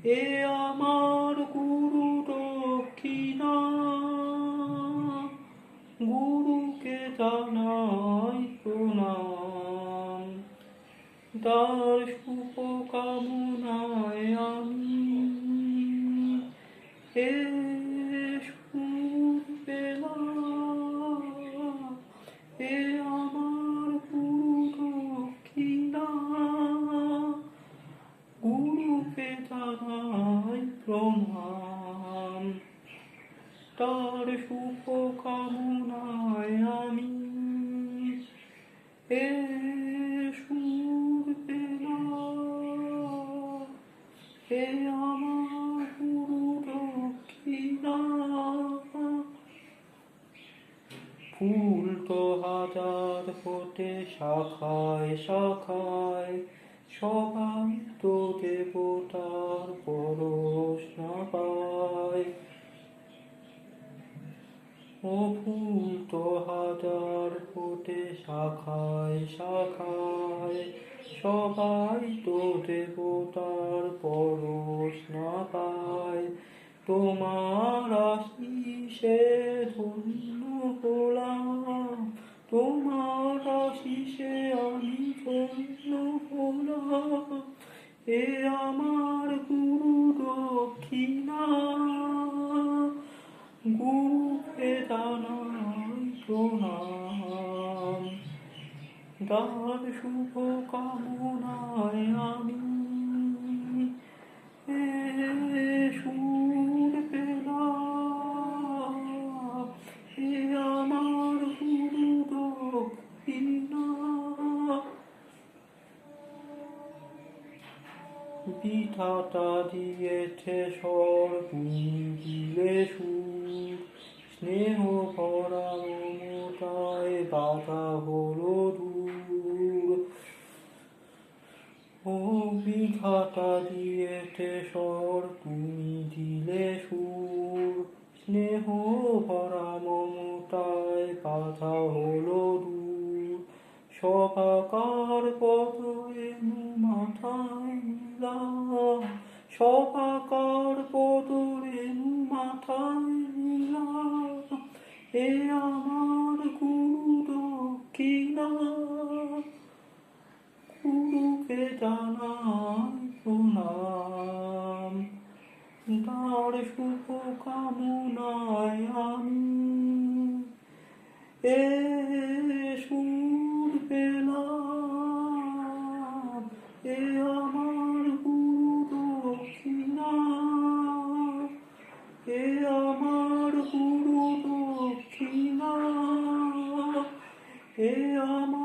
এ আমার গুরু দক্ষিণা, গুরুকে জানাই প্রণাম। তার শুভ কামনায় আমি এ সুর পেলাম। এ আমার গুরু দক্ষিণা, গুরুকে জানাই প্রণাম। তার শুভ কামনায় আমি এ সুর পেলাম। এ আমার গুরু দক্ষিণা। ফুল তো হাজার হতে শাখায় শাখায়, সবাই তো দেবতার পরশ না পায়। ও ফুল তো হাজার ফোটে শাখায় শাখায়, সবাই তো দেবতার পরশ না পায়। তোমার আশিসে ধন্য হলাম, তোমার আশিসে আমি ধন্য হলাম। এ আমার গুরু দক্ষিণা, গুরুকে জানাই প্রণাম। তার শুভ কামনায় আমি এ সুর পেলাম। এ আমার গুরু দক্ষিণা। বিধাতা দিয়েছে স্বর, তুমি দিলে সুর। স্নেহ ভরা মমতায় বাধা হলো দূর। ও বিধাতা দিয়েছে স্বর, তুমি দিলে সুর। স্নেহ ভরা মমতায় বাধা হলো দূর। সবাকার পদরে মাথায় নিলাম, সবাকার পদরে মাথায় নিলাম। এ আমার গুরু দক্ষিণা, গুরুকে জানাই প্রণাম। তার শুভ কামনায় আমি এ সুর পেলাম। এ আমার গুরু দক্ষিণা, এ আমার গুরু দক্ষিণা। এ আমার